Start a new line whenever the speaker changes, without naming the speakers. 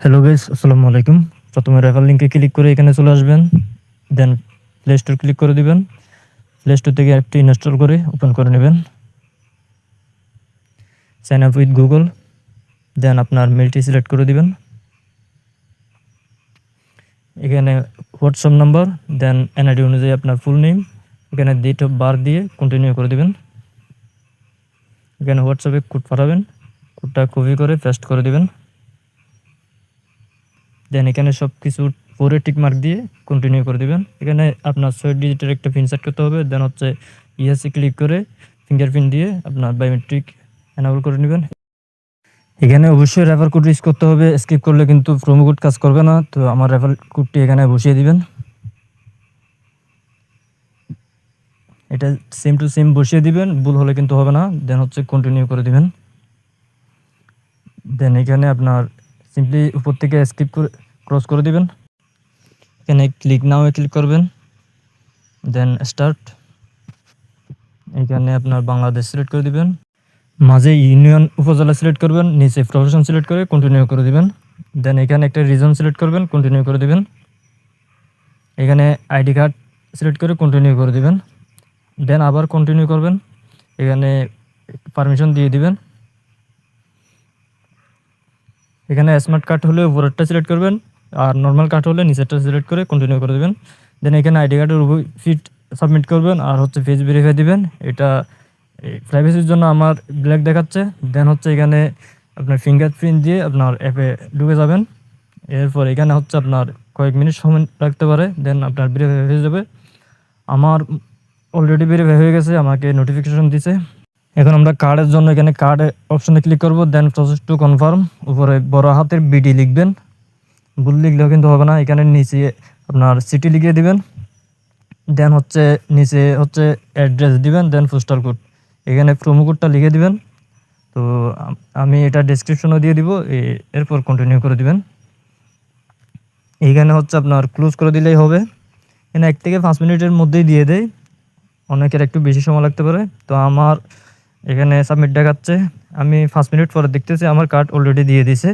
Hello guys, আসসালামু আলাইকুম। প্রথমে রেফার লিংকে ক্লিক করে এখানে চলে আসবেন। দেন প্লে স্টোর ক্লিক করে দিবেন। প্লে স্টোর থেকে অ্যাপটি ইনস্টল করে ওপেন করে নেবেন। Sign up with Google. Then আপনার মেলটি সিলেক্ট করে দিবেন। এখানে হোয়াটসঅ্যাপ নাম্বার, দেন এনআইডি অনুযায়ী আপনার ফুল নেম, এখানে ডেট অফ বার্থ দিয়ে কন্টিনিউ করে দিবেন। এখানে হোয়াটসঅ্যাপে কোড পাঠাবেন। কোডটা কপি করে পেস্ট করে দিবেন। দেন এখানে সব কিছু পরে টিক মার্ক দিয়ে কন্টিনিউ করে দিবেন। এখানে আপনার 6 ডিজিটের একটা পিন সেট করতে হবে। দেন হচ্ছে ইএসসি ক্লিক করে ফিঙ্গারপ্রিন্ট দিয়ে আপনার বায়োমেট্রিক এনাবল করে নেবেন। এখানে অবশ্যই রেফার কোড ইউজ করতে হবে, স্কিপ করলে কিন্তু প্রোমো কোড কাজ করবে না। তো আমার রেফার কোডটি এখানে বসিয়ে দিবেন। এটা সেম টু সেম বসিয়ে দিবেন, ভুল হলে কিন্তু হবে না। দেন হচ্ছে কন্টিনিউ করে দিবেন। দেন এখানে আপনার সিম্পলি উপর থেকে স্কিপ করে ক্রস করে দিবেন। এখানে ক্লিক নাও ক্লিক করবেন। Then start. এখানে আপনার বাংলাদেশ সিলেক্ট করে দিবেন। মাঝে ইউনিয়ন উপজেলা সিলেক্ট করবেন, নিচে প্রফেশন সিলেক্ট করে কন্টিনিউ করে দিবেন। দেন এখানে একটা রিজন সিলেক্ট করবেন, কন্টিনিউ করে দিবেন। এখানে আইডি কার্ড সিলেক্ট করে কন্টিনিউ করে দিবেন। দেন আবার কন্টিনিউ করবেন। এখানে পারমিশন দিয়ে দিবেন। এখানে স্মার্ট কার্ড হলে উপরেরটা সিলেক্ট করবেন, আর নর্মাল কার্ড হলে নিচেরটা সিলেক্ট করে কন্টিনিউ করে দেবেন। দেন এখানে আইডি কার্ডের উপর ফিট সাবমিট করবেন, আর হচ্ছে ফেস ভেরিফাই দিবেন। এটা প্রাইভেসির জন্য আমার ব্ল্যাক দেখাচ্ছে। দেন হচ্ছে এখানে আপনার ফিঙ্গারপ্রিন্ট দিয়ে আপনার অ্যাপে ঢুকে যাবেন। এরপর এখানে হচ্ছে আপনার কয়েক মিনিট সময় লাগতে পারে। দেন আপনার ভেরিফাই হয়ে যাবে। আমার অলরেডি ভেরিফাই হয়ে গেছে, আমাকে নোটিফিকেশন দিছে। এখন আমরা কার্ডের জন্য এখানে কার্ড অপশনে ক্লিক করব। দেন প্রসেস টু কনফার্ম, উপরে বড় হাতের বিডি লিখবেন। ভুল লিখলেও কিন্তু হবে না। এখানে নিচে আপনার সিটি লিখিয়ে দিবেন। দেন হচ্ছে নিচে হচ্ছে অ্যাড্রেস দিবেন। দেন পোস্টাল কোড, এখানে প্রোমো কোডটা লিখে দিবেন। তো আমি এটা ডেসক্রিপশনও দিয়ে দিব। এরপর কন্টিনিউ করে দিবেন। এইখানে হচ্ছে আপনার ক্লোজ করে দিলেই হবে। এখানে 1 থেকে 5 মিনিটের মধ্যেই দিয়ে দেয়, অনেকের একটু বেশি সময় লাগতে পারে। তো আমার এখানে সাবমিট দেখাচ্ছে, আমি 5 মিনিট পরে দেখতেছি আমার কার্ড অলরেডি দিয়ে দিছে।